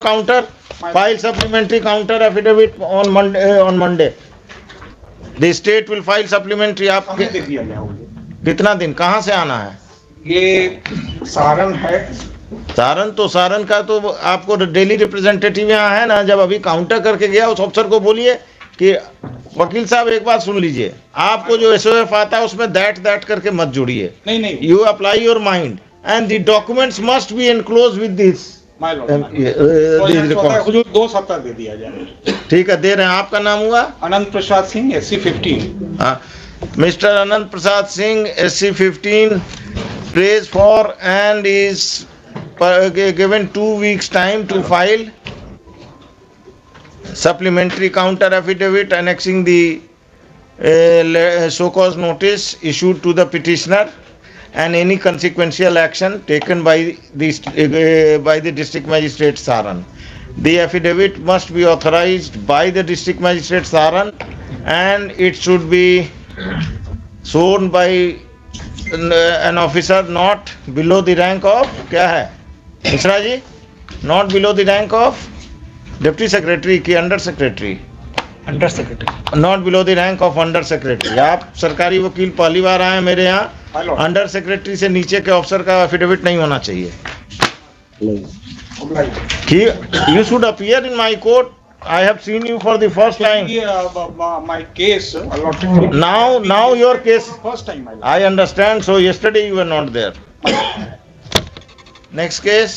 counter, file supplementary counter affidavit on Monday. The state will file supplementary. आप कितना दिन, कहाँ से आना है? ये सारण है। सारण तो सारण का तो आपको डेली रिप्रेजेंटेटिव यहाँ है ना। जब अभी काउंटर करके गया उस अफसर को बोलिए कि वकील साहब एक बात सुन लीजिए, आपको जो एसओएफ आता है उसमें दैट करके मत जोड़िए। नहीं you apply your mind and the documents must be enclose with this. हुजूर 2 सप्ताह दे दिया जाए। ठीक है, दे रहे हैं। आपका नाम हुआ? अनंत प्रसाद सिंह, SC 15। हाँ, mister Anant Prasad Singh, SC 15 prays for and is given 2 weeks time to file supplementary counter affidavit annexing the so cause notice issued to the petitioner and any consequential action taken by the district magistrate Saran. The affidavit must be authorized by the district magistrate Saran and it should be sworn by an officer not below the rank of, क्या है Mishra ji, not below the rank of deputy secretary की under secretary, not below the rank of under secretary. आप सरकारी वकील पहली बार आए मेरे यहाँ, अंडर सेक्रेटरी से नीचे के ऑफिसर का एफिडेविट नहीं होना चाहिए। You should appear in my court. I have seen you for the first time. My case. Now your case. First time. I understand. So yesterday you were not there. Next case.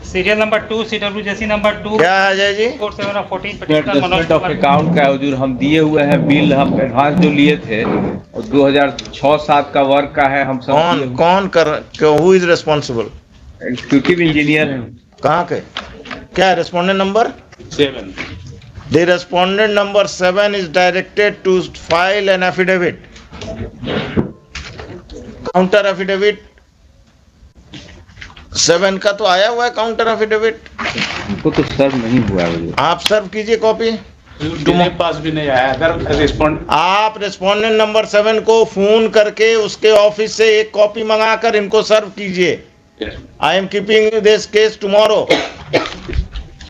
Serial number 2, CWJC number 2। क्या है जय जी? 4714 of account का हुजूर हम दिए हुए हैं bill, हम advance जो लिए थे और 2006-07 का वर्क का है। हम सब कौन who is responsible? Executive engineer हैं। कहाँ के? क्या respondent number 7? The respondent number 7 is directed to file an affidavit. Counter affidavit 7 का तो आया हुआ है काउंटर एफिडेविट। हमको तो सर्व नहीं हुआ है। आप सर्व कीजिए कॉपी। तुम्हारे पास भी नहीं आया। अगर आप रेस्पोंडेंट नंबर 7 को फोन करके उसके ऑफिस से एक कॉपी मंगाकर इनको सर्व कीजिए। I am keeping this case tomorrow.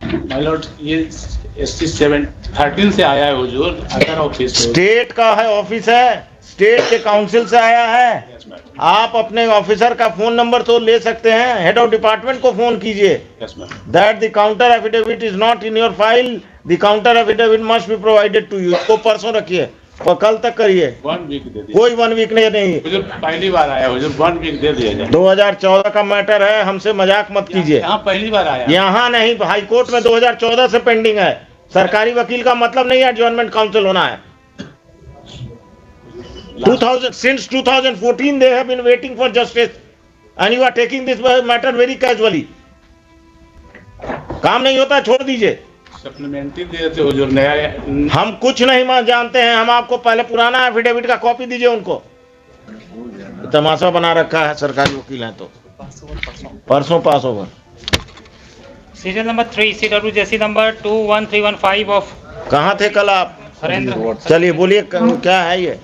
My Lord, ये SC 13 से आया है हुजूर, अदर ऑफिस। स्टेट का है ऑफिस है, स्टेट के काउंसिल से आया है। आप अपने ऑफिसर का फोन नंबर तो ले सकते हैं, हेड ऑफ डिपार्टमेंट को फोन कीजिए। That the counter affidavit is not in your file, the counter affidavit must be provided to you. इसको परसों रखिए और कल तक करिए। 1 वीक दे दिया। कोई 1 वीक नहीं हुजूर पहली बार आया हुजूर, 1 वीक दे दिया जाए। 2014 का मैटर है, हमसे मजाक मत कीजिए। यहाँ पहली बार आया। यहाँ नहीं, हाई कोर्ट में 2014 से पेंडिंग है। सरकारी वकील का मतलब नहीं है एडजॉर्नमेंट काउंसिल होना है। 2000 since 2014 they have been waiting for justice and you are taking this matter very casually. काम नहीं होता, छोड़ दीजिए। सप्लीमेंट्री दे देते हुजूर, नया। हम कुछ नहीं जानते हैं, हम आपको पहले पुराना एफिडेविट का कॉपी दीजिए उनको। तमाशा बना रखा है, सरकारी वकील हैं तो परसों पास होगा। Serial number 3, CWJC number 21315 of. कहाँ थे कल आप? हरेंद्र। चलिए बोलिए क्या है ये?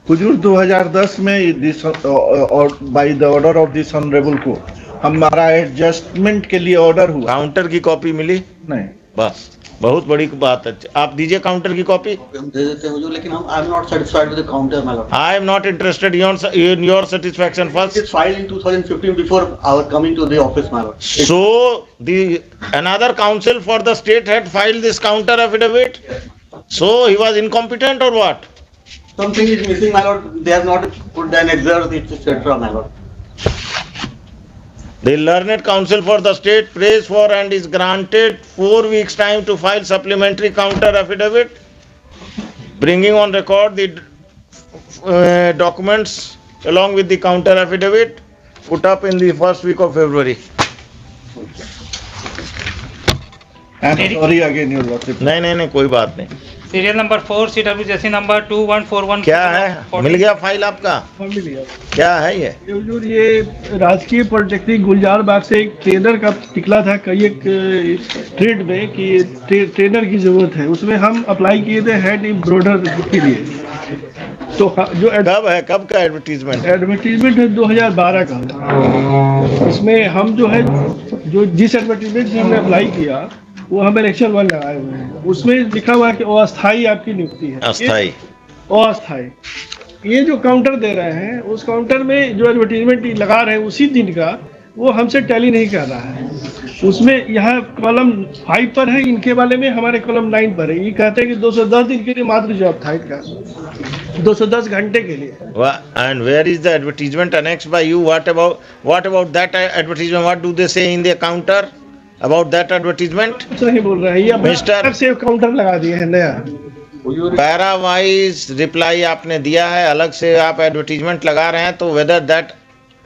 हुजूर 2010 में by the order of this honourable को हमारा एडजस्टमेंट के लिए ऑर्डर हुआ। काउंटर की कॉपी मिली नहीं? बस, बहुत बड़ी बात है। आप दीजिए काउंटर की कॉपी। हम दे देते हैं हुजूर, लेकिन हम I am not satisfied with the counter my Lord. I am not interested in your satisfaction first. It's filed in 2015 before our coming to the office, my lord. So the another counsel for the state had filed this counter affidavit. So he was incompetent or what? Something is missing, my lord. They have not put an exert, etc., my lord. The learned counsel for the state prays for and is granted 4 weeks time to file supplementary counter affidavit, bringing on record the documents along with the counter affidavit put up in the first week of February. I'm sorry again, your lordship. नहीं, कोई बात नहीं। Serial number 4, CWJC number 21414। क्या है? मिल गया file आपका? मिल गया। क्या है ये? ये राजकीय पॉलिटेक्निक गुलजार बाग से एक ट्रेनर का निकला था, कई एक ट्रेड में कि ट्रेनर की जरूरत है। उसमें हम अप्लाई किए थे हेड एम्ब्रॉयडर के लिए। तो जो कब का एडवर्टीजमेंट? एडवर्टीजमेंट है 2012 का। इसमें हम जो है जो जिस एडवर्टीजमेंट से हमने अप्लाई किया वो हम इलेक्शन 1 लगाए हुए हैं, उसमें लिखा हुआ है कि अस्थायी आपकी नियुक्ति है। अस्थायी अस्थायी ये जो काउंटर दे रहे हैं उस काउंटर में जो एडवर्टीजमेंट लगा रहे हैं उसी दिन का वो हमसे टैली नहीं कर रहा है। उसमें यहाँ कॉलम 5 पर है, इनके वाले में हमारे कॉलम 9 पर है। ये कहते हैं कि 210 दिन के लिए मात्र जॉब था इनका, 210 घंटे के लिए। And where is the advertisement annexed by you? What about that advertisement? What do they say in the counter about that advertisement? सही बोल रहे हैं, ये Mister- अलग से काउंटर लगा दिए हैं नया। पैरा वाइज रिप्लाई आपने दिया है, अलग से आप एडवर्टीजमेंट लगा रहे हैं, तो whether that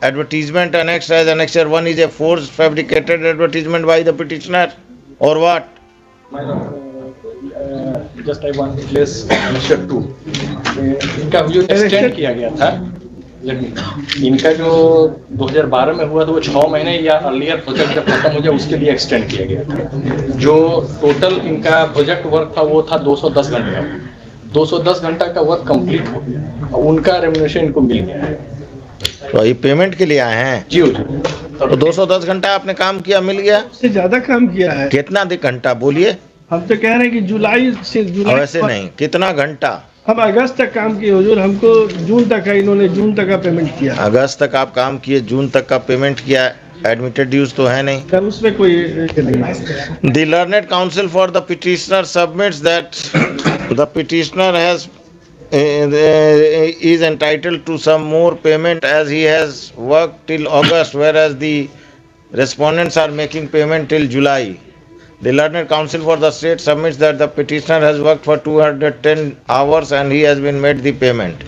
advertisement annexed as annexure 1 is a forced fabricated advertisement by the petitioner or what? Just I want to place annexure 2 इनका जो एक्सटेंड किया गया था। इनका जो 2012 में हुआ था वो 6 महीने या अर्लियर प्रोजेक्ट जब खत्म हो जाए उसके लिए एक्सटेंड किया गया था। जो टोटल इनका प्रोजेक्ट वर्क था वो था 210 घंटे। 210 घंटा का वर्क कंप्लीट हो गया, उनका रेम्युनरेशन इनको मिल गया है। तो ये पेमेंट के लिए आए हैं जी तो 210 घंटा आपने काम किया, मिल गया। उससे ज्यादा काम किया है। कितना घंटा बोलिए? हम तो कह रहे हैं कि जुलाई से वैसे नहीं, कितना घंटा? हम अगस्त तक काम किए हुजूर, हमको जून तक है, इन्होंने जून तक का पेमेंट किया। अगस्त तक आप काम किए, जून तक का पेमेंट किया, एडमिटेड ड्यूज तो है नहीं। सर उसमें कोई नहीं है। The learned counsel for the petitioner submits that the petitioner has is entitled to some more payment as he has worked till August, whereas the respondents are making payment till July. The learned counsel for the state submits that the petitioner has worked for 210 hours and he has been made the payment.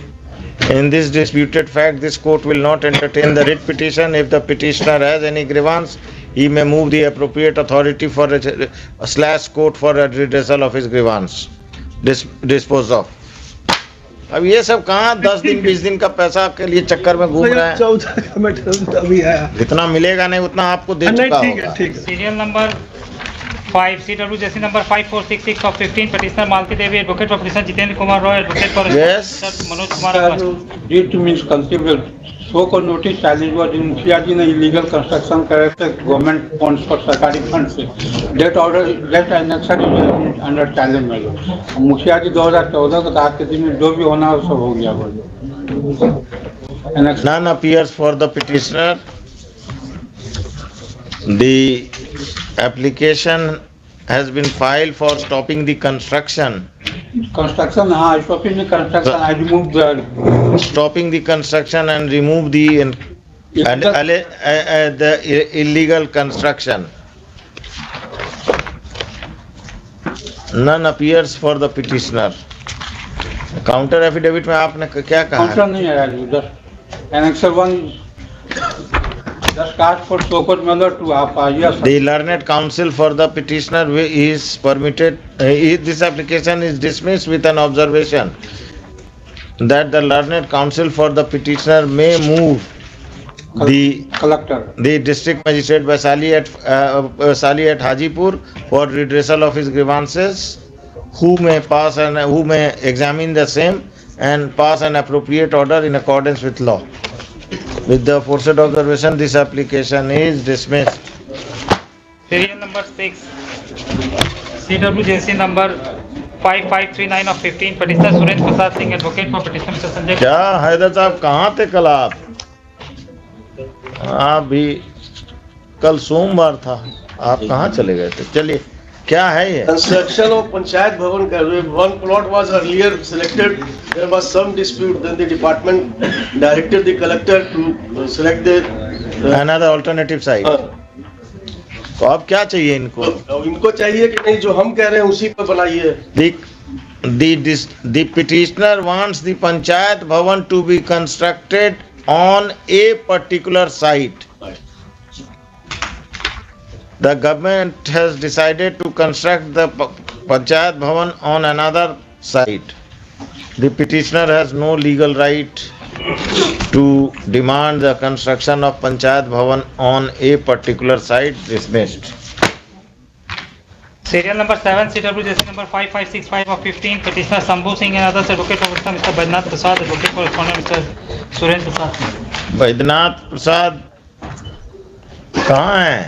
In this disputed fact, this court will not entertain the writ petition. If the petitioner has any grievance, he may move the appropriate authority for a / court for a redressal of his grievance. Dispose of. अब ये सब कहाँ 10 दिन 20 दिन का पैसा के लिए चक्कर में घूम रहे हैं। 14 का मैटर अभी आया। जितना मिलेगा नहीं उतना आपको दे नहीं, चुका ठीक है होगा। ठीक है। Serial number 5 CWJC number 5466 of 15 petitioner Malti Devi, advocate for petitioner Jitendra Kumar Roy, advocate for Yes. Manoj Kumar. Due to misconceived, so called notice challenge was in मुखिया जी ने illegal construction करे थे गवर्नमेंट फंड्स पर, सरकारी फंड से। That order that annexation under challenge में लो। मुखिया जी 2014 को आज के दिन में जो भी होना वो सब हो गया बोलो। None appears for the petitioner. The application has been filed for stopping the construction. Construction, हाँ, stopping the construction, I removed the Stopping the construction and remove the illegal construction. None appears for the petitioner. Counter affidavit में आपने क्या कहा counter है? नहीं आया just annexure 1 just ask for so called mother to आप yes The learned counsel for the petitioner is permitted, this application is dismissed with an observation that the learned counsel for the petitioner may move collector the district magistrate Vaisali at Hajipur for redressal of his grievances, who may examine the same and pass an appropriate order in accordance with law. With the aforesaid observation, this application is dismissed. Serial number 6 CWJC number 5539 of 15 petitioner Surendra Prasad Singh, advocate for petitioner mister Sanjay. क्या हैदर साहब कहाँ थे कल आप? आप भी कल सोमवार था, आप कहाँ चले गए थे? चलिए, क्या है ये? Construction of Panchayat Bhavan, one plot was earlier selected. There was some dispute. Then the department directed the collector to select the Another alternative site. तो अब क्या चाहिए इनको? इनको चाहिए कि नहीं जो हम कह रहे हैं उसी पर बनाइए। The petitioner wants the Panchayat Bhavan to be constructed on a particular site. The government has decided to construct the Panchayat Bhavan on another site. The petitioner has no legal right to demand the construction of Panchayat Bhavan on a particular site. Dismissed. Serial number 7, CWJC number 5565 of 15, petitioner Sambhu Singh and others, advocate for Mr. Baijnath Prasad, advocate for respondent Mr. Surendra Prasad. Baidyanath Prasad कहाँ हैं?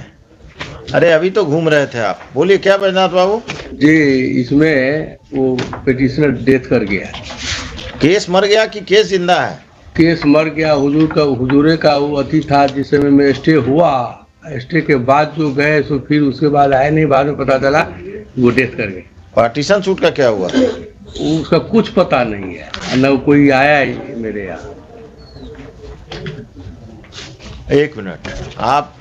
अरे अभी तो घूम रहे थे आप, बोलिए क्या बैद्यनाथ बाबू? जी, इसमें वो पिटिशनर डेथ कर गया। केस मर गया कि केस जिंदा है? केस मर गया। हुजूरे का वो अति था जिस समय में स्टे हुआ, स्टे के बाद जो गए सो फिर उसके बाद आए नहीं, बाद में पता चला वो डेथ कर गए। पार्टीशन सूट का क्या हुआ? उसका कुछ पता नहीं है, न कोई आया है मेरे यहाँ। एक मिनट, आप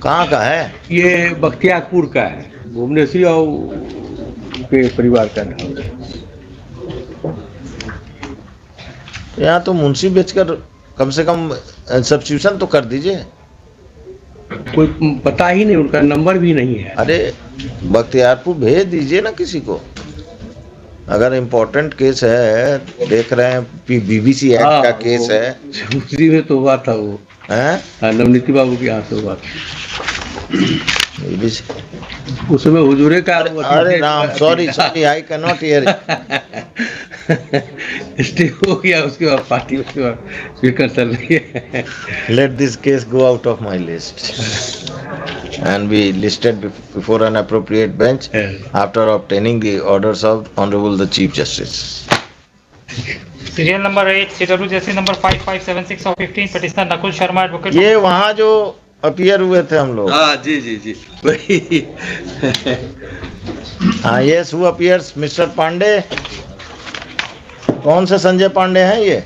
कहाँ का है? ये बख्तियारपुर का है, भुवनेश्वरी और के परिवार का नाम है। यहाँ तो मुंशी बेचकर कम से कम सब्स्टिट्यूशन तो कर दीजिए। कोई पता ही नहीं, उनका नंबर भी नहीं है। अरे बख्तियारपुर भेज दीजिए ना किसी को, अगर इम्पोर्टेंट केस है, देख रहे हैं बीबीसी एक्ट का केस है। उसी में तो हुआ था वो, हैं? नवनीति बाबू के यहाँ से हुआ था। उसमें हुजूरे का अरे Ram, sorry I can not here. Stay हो गया, उसके बाद पार्टी उसके बाद स्पीकर चल रही है। Let this case go out of my list and be listed before an appropriate bench after obtaining the orders of Honorable the Chief Justice. Serial number 8, CWJC number 5576 of 15, petitioner Nakul Sharma, advocate. ये वहाँ जो appear हुए थे हम लोग। हाँ जी जी जी वही। हाँ, yes, who appears? Mr. Pandey. कौन से संजय पांडे हैं ये?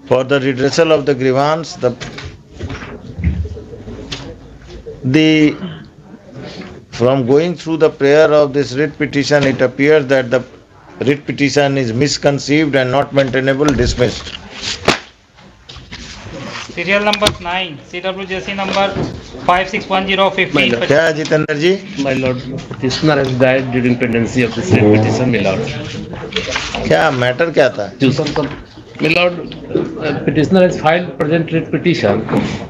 For the redressal of the grievance, from going through the prayer of this writ petition, it appears that the writ petition is misconceived and not maintainable, dismissed. Serial number 9, CWJC number 5610 of 15. क्या है जितेंद्र जी? My lord, petitioner has died during pendency of this writ petition, my lord. क्या matter क्या था? My lord, petitioner has filed present writ petition.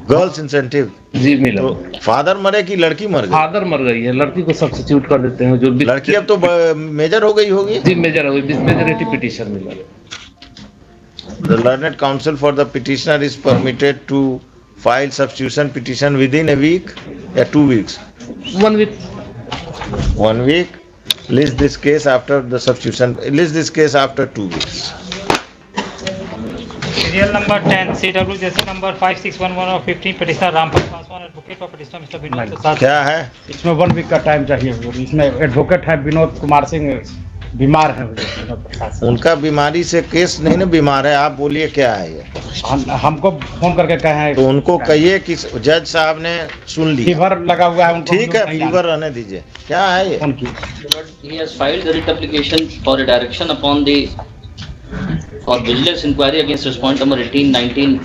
Girls incentive. जी my तो lord. Father मरे कि लड़की मर गई? फादर मर गई है, लड़की को सब्स्टिट्यूट कर देते हैं जो भी। लड़की अब तो मेजर हो गई होगी। जी मेजर हो गई, majority petition my lord. The learned counsel for the petitioner is permitted to file substitution petition within a week or 2 weeks. 1 week. 1 week. List this case after the substitution. List this case after 2 weeks. Serial number 10, CWJC number 5611 of 15, petitioner Rampal Paswan, advocate for petitioner Mr. Vinod Prasad. क्या है? इसमें 1 week का time चाहिए। इसमें advocate है विनोद कुमार सिंह, बीमार है। उनका बीमारी से केस नहीं ना, बीमार है। आप बोलिए क्या है ये? हमको फोन करके कहे हैं तो उनको कहिए कि जज साहब ने सुन लिया, फीवर लगा हुआ है उनको। ठीक है, फीवर रहने दीजिए। क्या है ये? He has filed the writ application for a direction upon the for vigilance inquiry against respondent number 18, 19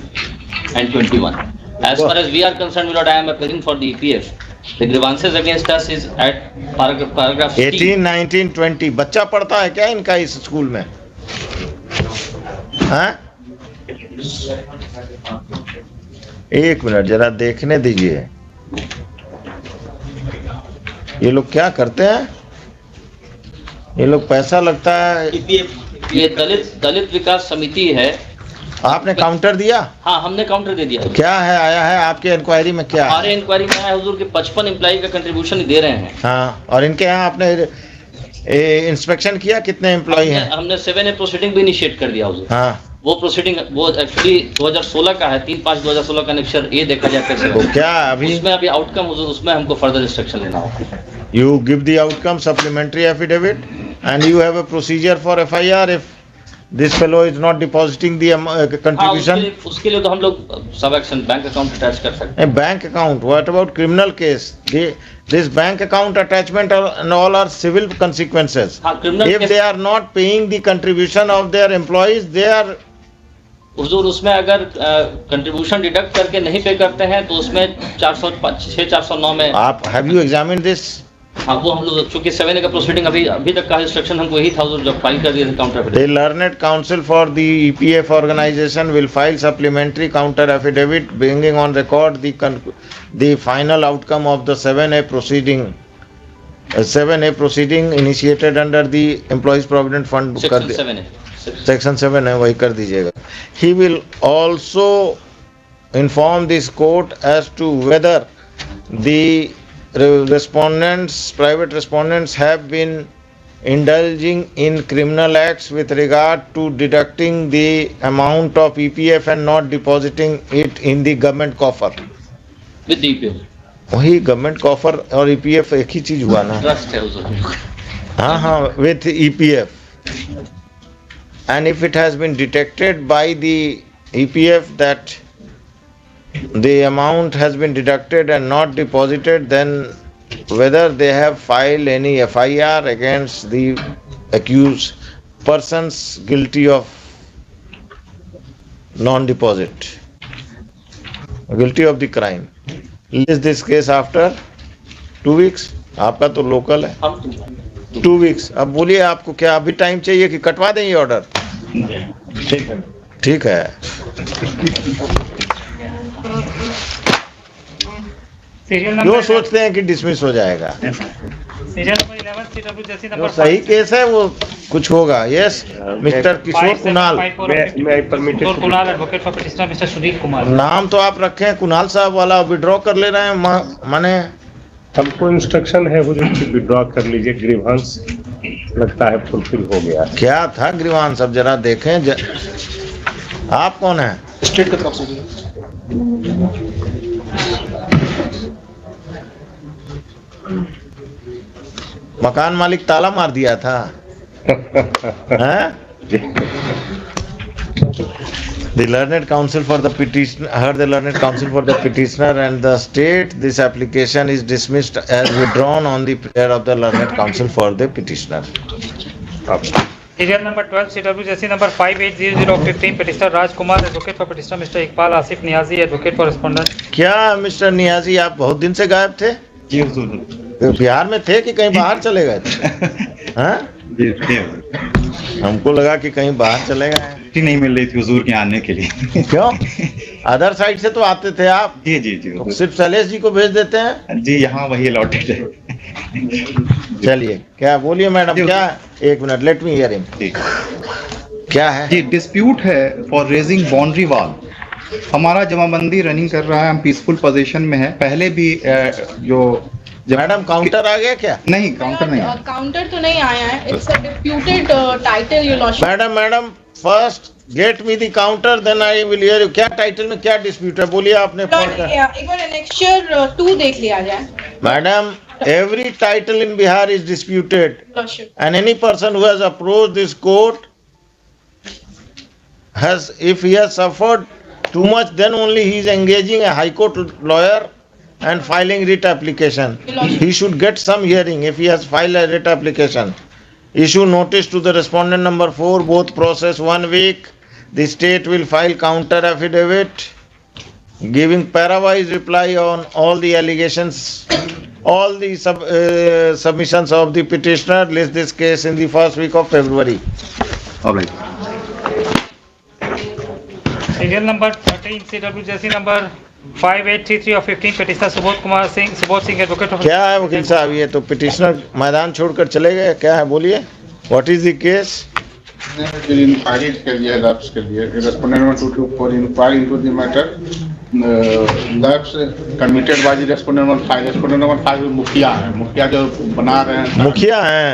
and 21. As far as we are concerned, my lord, I am appearing for the EPF. The grievances against us is at paragraph 18, 19, 20। बच्चा पढ़ता है क्या इनका इस school में? हाँ? एक minute जरा देखने दीजिए, ये लोग क्या करते हैं? ये लोग पैसा लगता है। ये दलित विकास समिति है। आपने काउंटर दिया? हाँ, हमने काउंटर दे दिया। क्या है आया है आपके इंक्वायरी में? क्या हमारे इंक्वायरी में आया हुजूर के 55 एम्प्लॉई का कंट्रीब्यूशन दे रहे हैं। हाँ, और इनके यहाँ आपने इंस्पेक्शन किया कितने एम्प्लॉई हैं? हमने 7A प्रोसीडिंग भी इनिशिएट कर दिया हुजूर। हाँ, वो प्रोसीडिंग वो एक्चुअली 2016 का है, 3/5/2016 का नेक्चर ए देखा जाए कैसे। तो क्या अभी उसमें अभी आउटकम हुजूर, उसमें हमको फर्दर इंस्ट्रक्शन लेना होगा। You give the outcome supplementary affidavit and you have a procedure for FIR if this fellow is not depositing the contribution. उसके लिए तो हम लोग सब एक्शन बैंक अकाउंट अटैच कर सकते हैं। Bank account, what about criminal case? This bank account attachment and all are civil consequences. If they are not paying the contribution of their employees, they are हुजूर उसमें अगर contribution deduct करके नहीं पे करते हैं तो उसमें 406 409 में। आप have you examined this? हाँ वो हम लोग चूंकि 7A का प्रोसीडिंग अभी तक का इंस्ट्रक्शन हमको यही था जब फाइल कर दिए थे counter The learned counsel for the EPF organization will file supplementary counter affidavit bringing on record the final outcome of the 7A proceeding. 7A proceeding initiated under the Employees Provident Fund. Section 7A Section 7 है वही कर दीजिएगा. He will also inform this court as to whether the private respondents have been indulging in criminal acts with regard to deducting the amount of EPF and not depositing it in the government coffer. With EPF वही government coffer और EPF एक ही चीज हुआ ना. Trust है उसमें. हाँ with EPF. And if it has been detected by the EPF that the amount has been deducted and not deposited, then whether they have filed any FIR against the accused persons guilty of non-deposit, guilty of the crime. List this case after 2 weeks. आपका तो local है. 2 weeks. अब बोलिए आपको क्या अभी time चाहिए कि कटवा दें ये ऑर्डर? ठीक है. सीरियल जो नंबर सोचते हैं कि डिसमिस हो जाएगा. सीरियल नंबर 11 CW जैसी जो नंबर सही केस है वो कुछ होगा. Yes mister Kishore Kunal. Kishore Kunal advocate for petitioner mister Sudeep Kumar. नाम तो आप रखे हैं कुणाल साहब वाला, विड्रॉ कर ले रहे हैं. माने हमको इंस्ट्रक्शन है हुजूर कि विड्रॉ कर लीजिए. ग्रीवांस लगता है फुलफिल हो गया. क्या था ग्रीवांस? अब जरा देखें. आप कौन है? स्टेट की तरफ से मकान मालिक ताला मार दिया था. The learned counsel for the petitioner heard the learned counsel for the petitioner and the state. This application is dismissed as withdrawn on the prayer of the learned counsel for the petitioner. Serial number 12 CW J C number 580015 petitioner Rajkumar advocate for petitioner mister Iqbal Asif Niyazi advocate for respondent. क्या mister Niyazi आप बहुत दिन से गायब थे? जी हुजूर. बिहार में थे कि कहीं बाहर चले गए थे? हाँ? हमको लगा कि कहीं बाहर चले गए. छुट्टी नहीं मिल रही थी हुजूर के आने के लिए. क्यों? अदर साइड से तो आते थे आप. जी जी जी. तो सिर्फ शैलेश जी को भेज देते हैं. जी यहाँ वही अलॉटेड है. चलिए क्या बोलिए मैडम. क्या? एक minute let me hear him. क्या है? जी डिस्प्यूट है फॉर रेजिंग बाउंड्री वॉल. हमारा जमाबंदी रनिंग कर रहा है. हम पीसफुल पोजीशन में है. पहले भी जो मैडम काउंटर आ गया क्या? नहीं काउंटर नहीं. काउंटर तो नहीं आया है. It's a disputed title your lordship. Madam first get me the counter then I will hear you. क्या टाइटल में क्या डिस्प्यूट है बोलिए आपने. एक बार एनेक्चर 2 देख लिया जाए. Madam every title in Bihar is disputed and any person who has approached this court has, if he has suffered too much, then only he is engaging a high court lawyer and filing writ application. He should get some hearing if he has filed a writ application. Issue notice to the respondent number 4, both process 1 week. The state will file counter affidavit giving parawise reply on all the allegations, all the submissions of the petitioner. List this case in the first week of February. All right. Serial number 13 CW J C number 5833 और 15 petitioner Subodh Singh advocate. क्या है वकील साहब? ये तो petitioner मैदान छोड़कर चले गए. क्या है बोलिए. What is the case? Inquiry के लिए लैप्स के लिए respondent number 224 inquiry into the matter lapse committed by the respondent number 5. Respondent number 5 मुखिया है. मुखिया जो बना रहे हैं मुखिया हैं.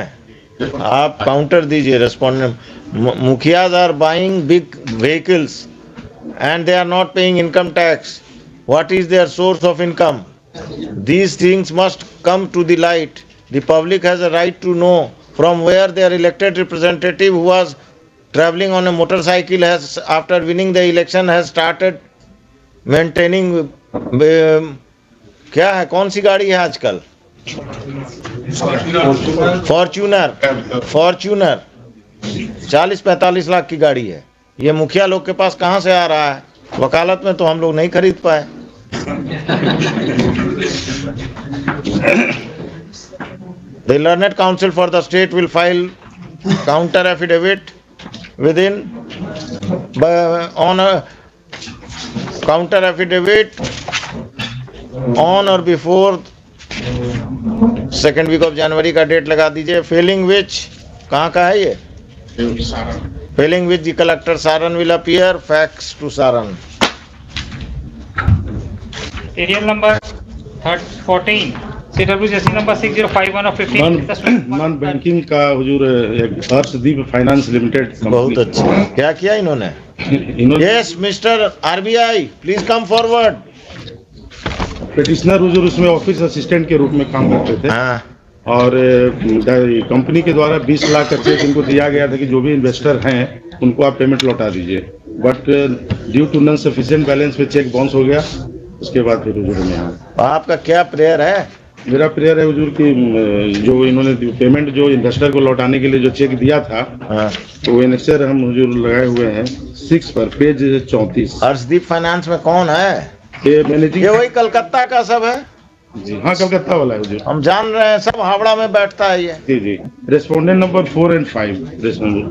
आप काउंटर दीजिए. Respondent mukhiyas are buying big vehicles and they are not paying income tax. What is their source of income? These things must come to the light. The public has a right to know from where their elected representative who was traveling on a motorcycle has, after winning the election, has started maintaining क्या है? कौन सी गाड़ी है आजकल? Fortuner 40-45 lakh की गाड़ी है. ये मुखिया लोग के पास कहाँ से आ रहा है? वकालत में तो हम लोग नहीं खरीद पाए. The learned counsel for the state will file counter affidavit on a counter affidavit on or before second week of January का डेट लगा दीजिए. Failing which, कहाँ का है ये? Failing which the collector Saran will appear, fax to Saran. Serial number 14, CWJC number 6051 of 15. Non banking का हुजूर एक Arshdeep finance limited. बहुत अच्छा. क्या किया इन्होंने? Yes, Mr. RBI, please come forward. Petitioner हुजूर उसमें ऑफिस असिस्टेंट के रूप में काम करते थे. और कंपनी के द्वारा 20 लाख का चेक इनको दिया गया था कि जो भी इन्वेस्टर हैं उनको आप पेमेंट लौटा दीजिए. But due to non sufficient balance पे चेक बाउंस हो गया. उसके बाद फिर हुजूर में आपका क्या प्रेयर है? मेरा प्रेयर है हुजूर कि जो इन्होंने पेमेंट जो इन्वेस्टर को लौटाने के लिए जो चेक दिया था तो वो इनेक्चर हम हुजूर लगाए हुए हैं 6 पर पेज 34. अर्शदीप फाइनेंस में कौन है? ये मैनेजिंग. ये वही कलकत्ता का सब है. जी हाँ, कलकत्ता वाला है हुजूर. हम जान रहे हैं, सब हावड़ा में बैठता है ये. जी जी. Respondent number 4 and 5 respondent.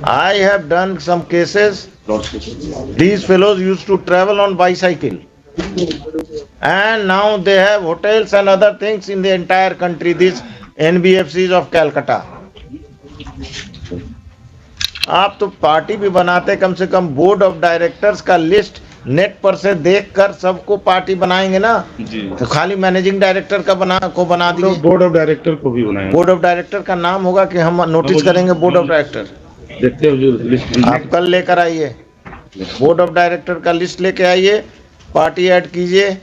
I have done some cases. These fellows used to travel on bicycle, and now they have hotels and other things in the entire country. These NBFCs of Calcutta. आप तो party भी बनाते, कम से कम board of directors का list net पर से देखकर सबको पार्टी बनाएंगे ना. तो खाली मैनेजिंग डायरेक्टर का बना दीजिए. बोर्ड ऑफ डायरेक्टर को भी बनाएंगे. बोर्ड ऑफ डायरेक्टर का नाम होगा कि हम नोटिस करेंगे. बोर्ड ऑफ डायरेक्टर देखते हैं हुजूर लिस्ट. आप कल लेकर आइए. बोर्ड ऑफ डायरेक्टर का लिस्ट लेके आइए, पार्टी ऐड कीजिए,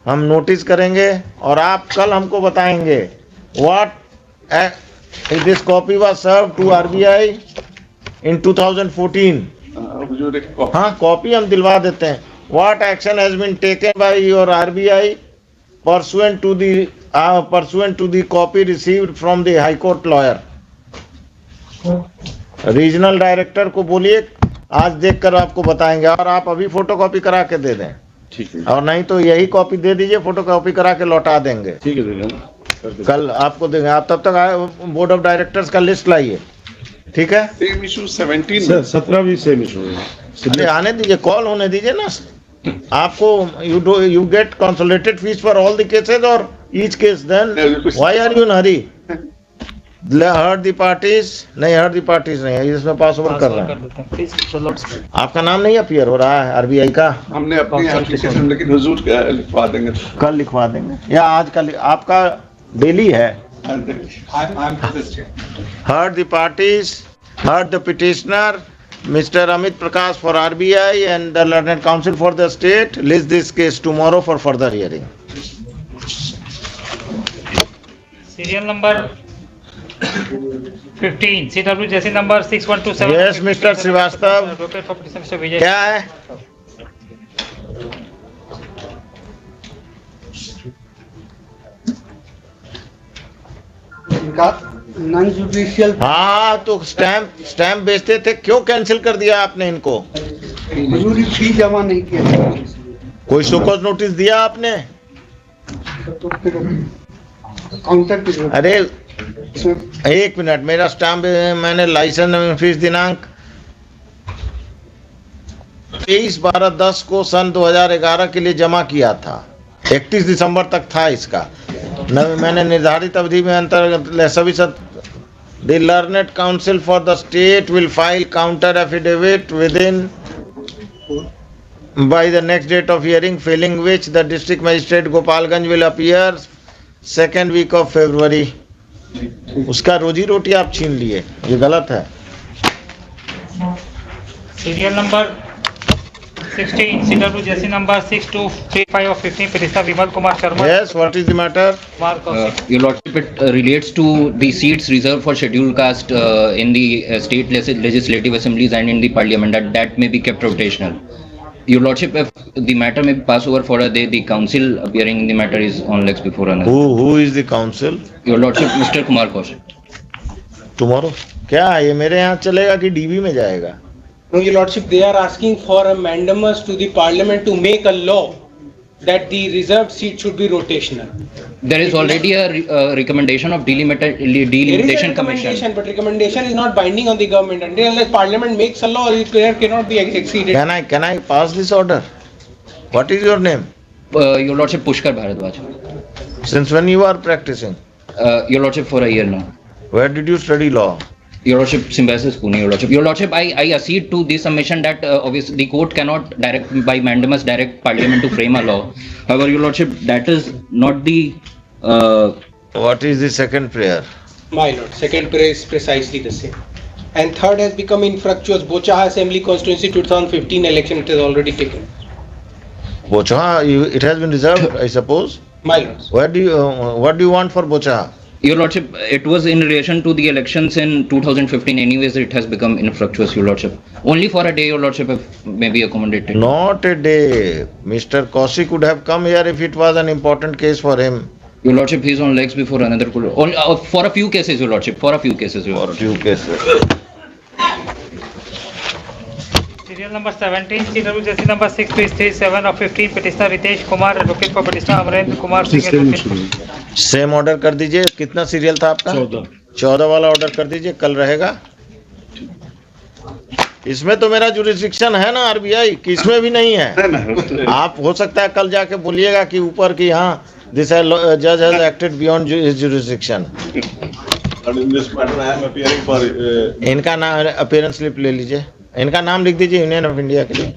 हम नोटिस करेंगे और आप कल हमको बताएंगे what this copy was serve to RBI in 2014. हाँ, कॉपी हम दिलवा देते हैं. What action has been taken by your RBI pursuant to the copy received from the High Court lawyer? Regional director को बोलिए, आज देखकर आपको बताएंगे. और आप अभी फोटोकॉपी करा के दे दें. ठीक है. और नहीं तो यही कॉपी दे दीजिए, फोटोकॉपी करा के लौटा देंगे. ठीक है, कल आपको देंगे. आप तब तक बोर्ड ऑफ डायरेक्टर्स का लिस्ट लाइए. ठीक है. 17 भी सेम इशू है. अरे आने दीजिए, कॉल होने दीजिए ना. आपको you get consolidated fees for all the cases और each case. Then why are you in hurry? Heard the parties नहीं, हर्ड द पार्टीज नहीं है, इसमें पास ओवर कर रहे हैं. आपका नाम नहीं अपीयर हो रहा है RBI का. हमने अपनी एप्लीकेशन, लेकिन हुजूर का लिखवा देंगे. कल लिखवा देंगे या आज का? आपका डेली है. Heard the parties, heard the petitioner, Mr. Amit Prakash for RBI and the learned counsel for the state. List this case tomorrow for further hearing. Serial number 15, CWJC number 6127. Yes, Mr. Srivastav. Advocate for petitioner Mr. Vijay. क्या है? Non judicial. हाँ, तो stamp बेचते थे, क्यों cancel कर दिया आपने इनको? फी जमा नहीं किया. कोई शोकॉज नोटिस दिया आपने? काउंटर. अरे एक मिनट, मेरा स्टैम्प मैंने लाइसेंस फीस दिनांक 23/12/10 को सन 2011 के लिए जमा किया था. 31 दिसंबर तक था इसका. मैंने निर्धारित अवधि में अंतर्गत सभी the learned council for the state will file counter affidavit within by the next date of hearing, failing which the district magistrate Gopalganj will appear second week of February. उसका रोजी रोटी आप छीन लिए, ये गलत है. Serial number 16, CWJC number 6235 of 15, petitioner Vimal Kumar Sharma. Yes, what is the matter? Your Lordship, it relates to the seats reserved for scheduled caste in the state legislative assemblies and in the parliament, that may be kept rotational. Your Lordship, if the matter may pass over for a day, the council appearing in the matter is on legs before another. Who is the council? Your Lordship, Mr. Kumar Kaushik. Tomorrow? क्या ये मेरे यहाँ चलेगा कि DB में जाएगा? No, Your Lordship, they are asking for a mandamus to the Parliament to make a law that the reserved seat should be rotational. There is already a recommendation of There is a delimitation commission. recommendation, but recommendation is not binding on the government until unless Parliament makes a law. It cannot be exceeded. Can I pass this order? What is your name? Your Lordship, Pushkar Bharadwaj. Since when you are practicing? Your Lordship, for a year now. Where did you study law? Your Lordship, Symbiosis, Pune, Your Lordship. Your Lordship, I accede to this submission that obviously the court cannot direct by mandamus direct Parliament to frame a law. However, Your Lordship, that is not the. What is the second prayer? My lord, second prayer is precisely the same. And third has become infructuous. Bochaha Assembly Constituency 2015 election, it is already taken. Bochaha, it has been reserved, I suppose. My lords. What do you want for Bochaha? Your Lordship, it was in relation to the elections in 2015. Anyways, it has become infructuous, Your Lordship. Only for a day, Your Lordship, if maybe accommodated. Not a day. Mr. Kaushik could have come here if it was an important case for him. Your Lordship, he is on legs before another could. Only, for a few cases, Your Lordship. For a few cases, Your Lordship. For a few cases. Serial number 17, CWJC number 6337 of 15, petitioner Ritesh Kumar, advocate for petitioner Amarendra Kumar Singh, advocate. Same order कर दीजिए. कितना serial था आपका? 14 वाला order कर दीजिए. कल रहेगा. इसमें तो मेरा जुरिस्डिक्शन है ना आरबीआई कि इसमें भी नहीं है. आप हो सकता है कल जाके बोलिएगा कि ऊपर की हाँ दिस जज has acted beyond his jurisdiction. इनका नाम अपीयरेंस स्लिप ले लीजिए. इनका नाम लिख दीजिए यूनियन ऑफ इंडिया के लिए.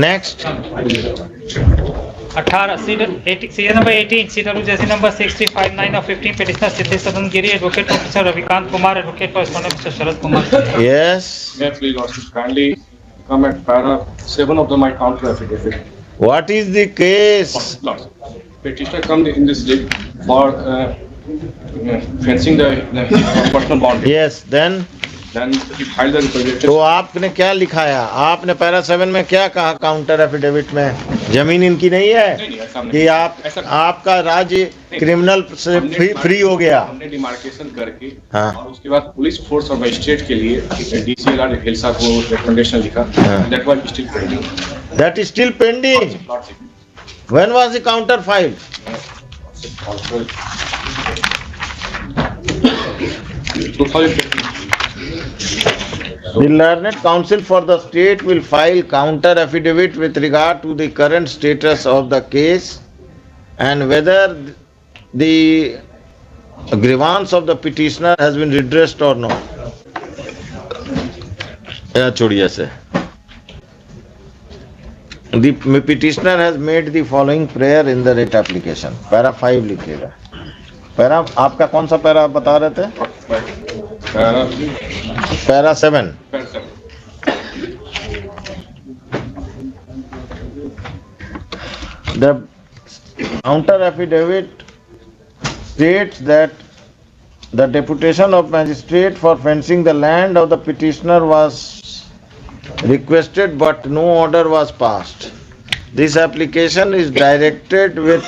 Next 18, serial number 18, CWJC number 6359 of 15, petitioner Siddhi Sadan Giri, advocate for Mr. Ravikant Kumar, advocate for respondent Mr. Sharad Kumar. Yes. May I please Lordship kindly come at para 7 of my counter affidavit. What is the case? Lordship, petitioner come in this day for fencing the personal boundary. Yes, then he filed the representative. तो आपने क्या लिखाया? आपने para 7 में क्या कहा counter affidavit में? जमीन इनकी नहीं है कि आपका राज्य क्रिमिनल से फ्री हो गया. हमने डिमार्केशन करके हाँ. और उसके बाद पुलिस फोर्स और मजिस्ट्रेट के लिए डीसीएलआर हिलसा को रिकमेंडेशन लिखा. That was still pending. That is still pending. When was the counter filed? The Learned Counsel for the state will file counter affidavit with regard to the current status of the case and whether the grievance of the petitioner has been redressed or not. छोड़िए से. The petitioner has made the following prayer in the writ application. Para 5 लिखिएगा. Para आपका कौन सा para आप बता रहे थे? Para 7. The counter affidavit states that the deputation of magistrate for fencing the land of the petitioner was requested but no order was passed. This application is directed with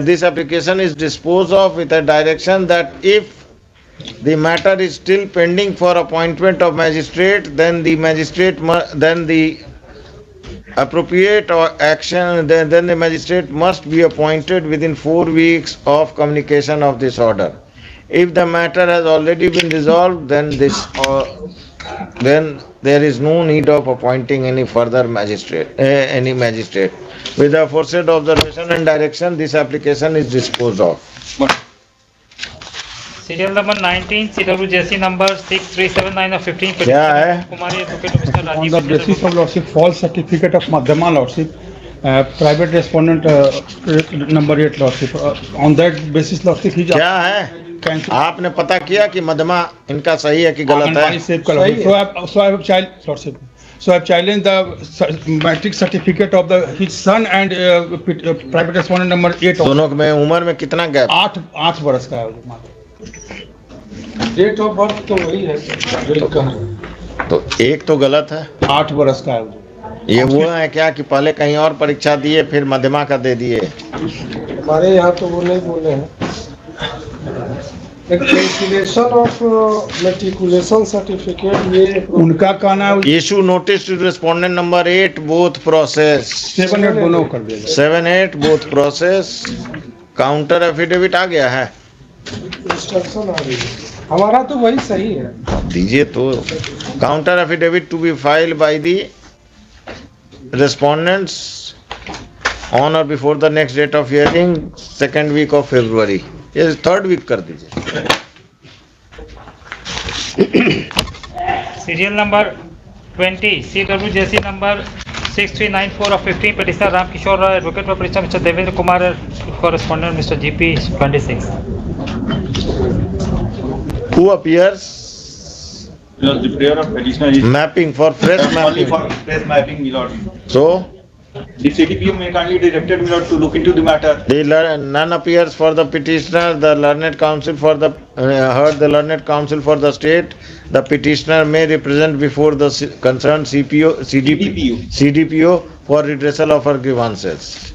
this application is disposed of with a direction that if the matter is still pending for appointment of magistrate, then the magistrate then the appropriate action then the magistrate must be appointed within 4 weeks of communication of this order. If the matter has already been resolved, then then there is no need of appointing any further magistrate, any magistrate. With the aforesaid observation and direction, this application is disposed of. Serial number 19, CWJC number 6379 of 15, क्या है? Kumari, advocate of Mr. On Rajiv. the basis of Lordship, false certificate of Madhyama Lordship, private respondent number 8 Lordship. On that basis Lordship, he क्या है? आपने पता किया कि मध्यमा इनका सही है कि गलत है? So I have challenged the matric certificate of his son and private respondent number 8. दोनों में उम्र में कितना गैप? 8 बरस का है. डेट ऑफ बर्थ तो वही है. तो एक तो गलत है. 8 बरस का है. ये वो है क्या कि पहले कहीं और परीक्षा दिए फिर मध्यमा का दे दिए? हमारे यहाँ तो वो नहीं बोले हैं. कैंसिलेशन ऑफ मेट्रिकुलेशन सर्टिफिकेट ये उनका कहना है issue notice to respondent number 8 both process 7 8 दोनों कर देगा 7 8 बोथ प्रोसेस काउंटर एफिडेविट आ गया है इंस्ट्रक्शन आ रही है हमारा तो वही सही है दीजिए तो counter affidavit to be filed by the respondents on or before the next date of hearing 2nd week of फरवरी ये 3rd वीक कर दीजिए serial number 20 CWJC number 6394 of 15 petitioner Ram Kishore Roy, advocate for petitioner Mr. Devendra Kumar, correspondent Mr. GP 26. Who appears? The prayer of petitioner is Mapping for fresh only mapping. for fresh mapping, my lord. So The CDPO may kindly directed me to look into the matter. none appears for the petitioner. The learned counsel for the heard the learned counsel for the state. The petitioner may represent before the concerned CDPO for redressal of her grievances.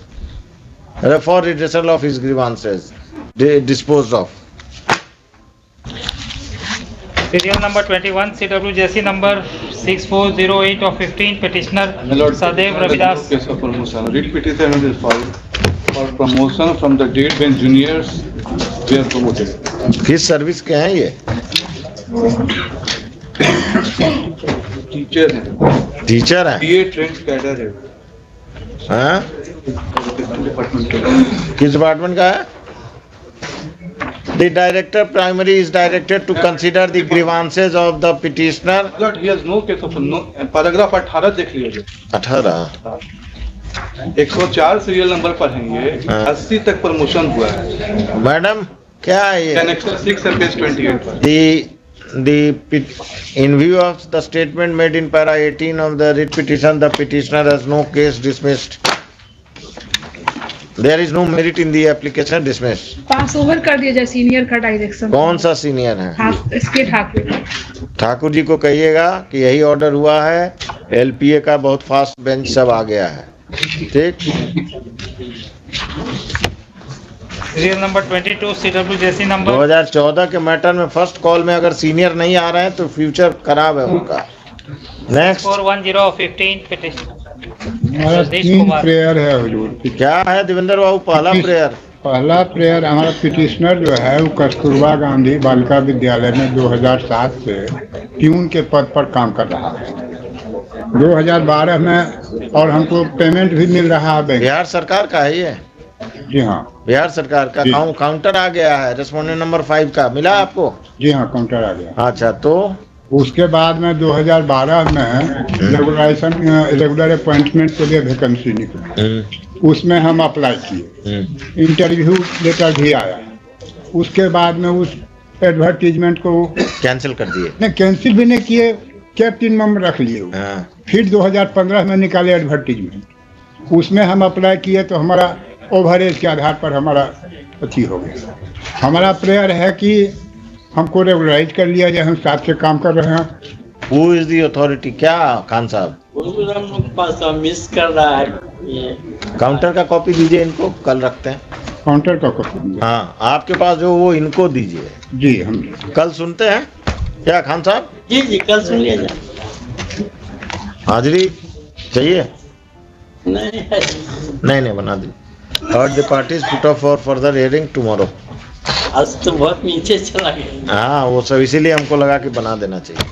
For redressal of his grievances disposed of. Serial number 21 CWJC number 6408 of 15 petitioner Sadev Ravidas. Case of promotion. Writ petition is filed for promotion from the date when juniors were promoted. किस service के हैं ये? Teacher है teacher है? ये trend cadre है हाँ? Department किस डिपार्टमेंट का है? The director primary is directed to consider the grievances of the petitioner. Lord, he has no case of no paragraph 18 देख लीजिए 18 104 सीरियल नंबर पर है ये हाँ। 80 तक प्रमोशन हुआ है मैडम क्या है ये? Annexure 6 and page 28 पर In view of the statement made in para 18 of the writ petition, the petitioner has no case dismissed. There is no merit in the application dismissed. Pass over कर दिया जाए senior का direction कौन सा senior है? इसके ठाकुर ठाकुर जी को कहिएगा कि यही ऑर्डर हुआ है, एलपीए का बहुत फास्ट बेंच सब आ गया है, ठीक? सीरियल नंबर 22 CWJC नंबर 2014 के मैटर में फर्स्ट कॉल में अगर सीनियर नहीं आ रहे हैं तो फ्यूचर खराब है उनका। नेक्स्ट 410 of 15 petitioner हमारा सतीश 3 कुमार। प्रेयर है हुजूर क्या है देवेंद्र बाबू? पहला प्रेयर पहला प्रेयर हमारा पिटिशनर जो है वो कस्तूरबा गांधी बालिका विद्यालय में 2007 से ट्यून के पद पर काम कर रहा है 2012 में और हमको पेमेंट भी मिल रहा है बैंक। बिहार सरकार का है ये? जी हाँ बिहार सरकार का काउंटर आ गया है रेस्पोंडेंट नंबर 5 का, मिला आपको? जी हाँ काउंटर आ गया। अच्छा, तो उसके बाद में 2012 में रेगुलर अपॉइंटमेंट के लिए वैकेंसी निकली, उसमें हम अप्लाई किए, इंटरव्यू लेटर भी आया, उसके बाद में उस एडवर्टीजमेंट को कैंसिल कर दिए। नहीं कैंसिल भी नहीं किए, कैप्टन में रख लिए। फिर 2015 में निकाले एडवर्टीजमेंट, उसमें हम अप्लाई किए तो हमारा ओवरेज के आधार पर हमारा अच्छी हो गया। हमारा प्रेयर है कि हमको रेगुलराइज कर लिया जाए, हम साथ से काम कर रहे हैं। Who is the authority? क्या खान साहब? मिस कर रहा है ये काउंटर का कॉपी दीजिए इनको, कल रखते हैं। काउंटर का कॉपी? हाँ, आपके पास जो वो इनको दीजिए। जी हम कल सुनते हैं क्या खान साहब? जी जी कल सुन लिया जाए। हाजिरी चाहिए? नहीं नहीं बना दी। Heard the parties put up for further hearing tomorrow. आज तो बहुत नीचे चला गया। हाँ, वो सब इसीलिए हमको लगा कि बना देना चाहिए।